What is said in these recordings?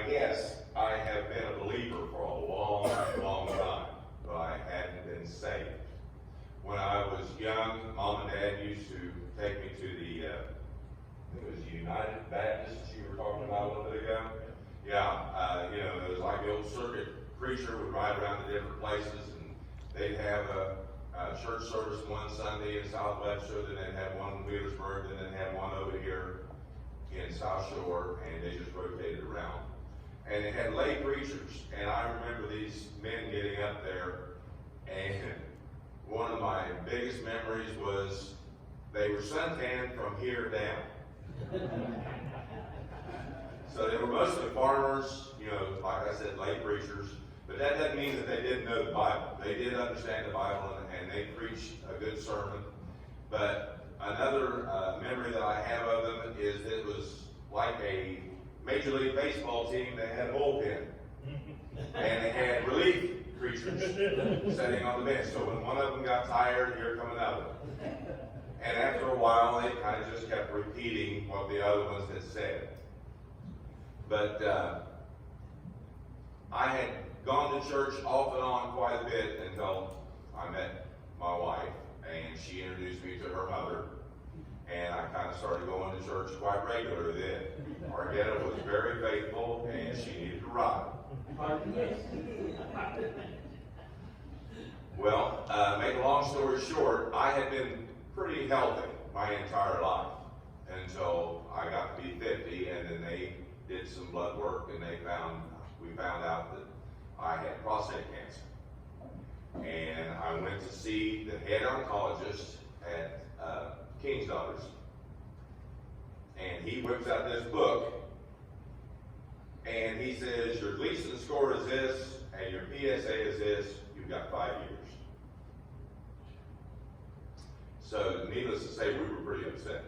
guess I have been a believer for a long, long time, but I hadn't been saved. When I was young, Mom and Dad used to take me to the, I think it was United Baptist you were talking about a little bit ago. Yeah, it was like the old circuit preacher would ride around to different places, and they'd have a church service one Sunday in South Webster, then they'd have one in Wheelersburg, then they'd have one over here in South Shore, and they just rotated around. And they had lay preachers, and I remember these men getting up there, and one of my biggest memories was they were suntanned from here down. So they were mostly farmers, like I said, lay preachers, but that doesn't mean that they didn't know the Bible. They did understand the Bible, and they preached a good sermon. But another memory that I have of them is that it was like a Major League Baseball team that had a bullpen, and they had relief preachers sitting on the bench. So when one of them got tired, here come another. And after a while, they kind of just kept repeating what the other ones had said. But I had gone to church off and on quite a bit until I met my wife, and she introduced me to her mother, and I kind of started going to church quite regularly then. Margetta was very faithful, and she needed to ride. Well, make a long story short, I had been pretty healthy my entire life until I got to be 50, and then they did some blood work, and we found out that I had prostate cancer. And I went to see the head oncologist at King's Daughters, and he whips out this book, and he says, your Gleason score is this, and your PSA is this, you've got 5 years. So, needless to say, we were pretty upset.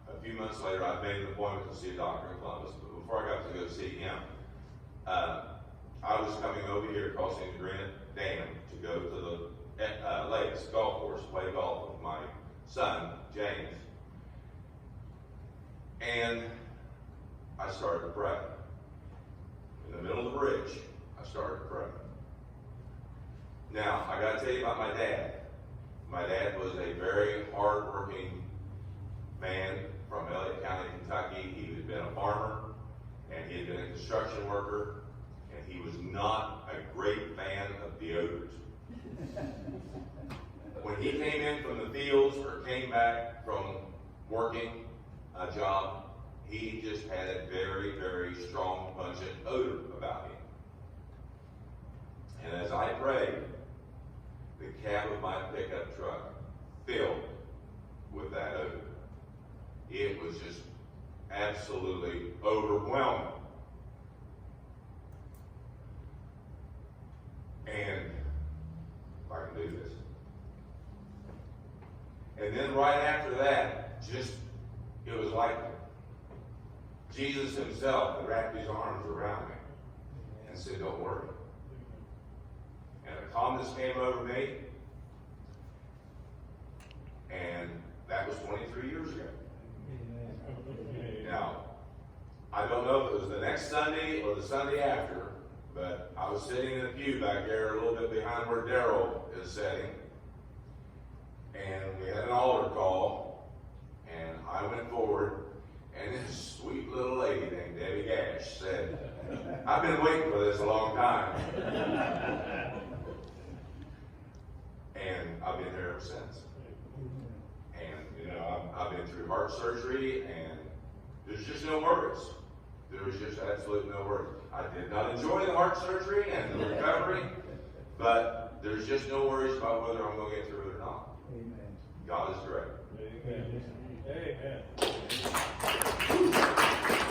A few months later, I made an appointment to see a doctor in Columbus, but before I got to go see him, I was coming over here crossing the Granite Dam to go to the Lakes golf course, play golf with my son, James. And I started to pray. In the middle of the bridge, I started to pray. Now, I got to tell you about my dad. My dad was a very hard-working man from Elliott County, Kentucky. He had been a farmer, and he had been a construction worker, and he was not a great fan of deodorant. When he came in from the fields or came back from working a job, he just had a very, very strong, pungent odor about him. And as I prayed, the cab of my pickup truck filled with that odor. It was just absolutely overwhelming. And if I can do this. And then right after that, it was like Jesus himself had wrapped his arms around me and said, don't worry. And a calmness came over me, and that was 23 years ago. Now, I don't know if it was the next Sunday or the Sunday after, but I was sitting in a pew back there a little bit behind where Daryl is sitting, and we had an altar call, and I went forward, and this sweet little lady named Debbie Gash said, I've been waiting for this a long time. And I've been here ever since. And, I've been through heart surgery, and there's just no worries. There was just absolutely no worries. I did not enjoy the heart surgery and the recovery, but there's just no worries about whether I'm going to get through it or not. Amen. God is great. Amen. Amen.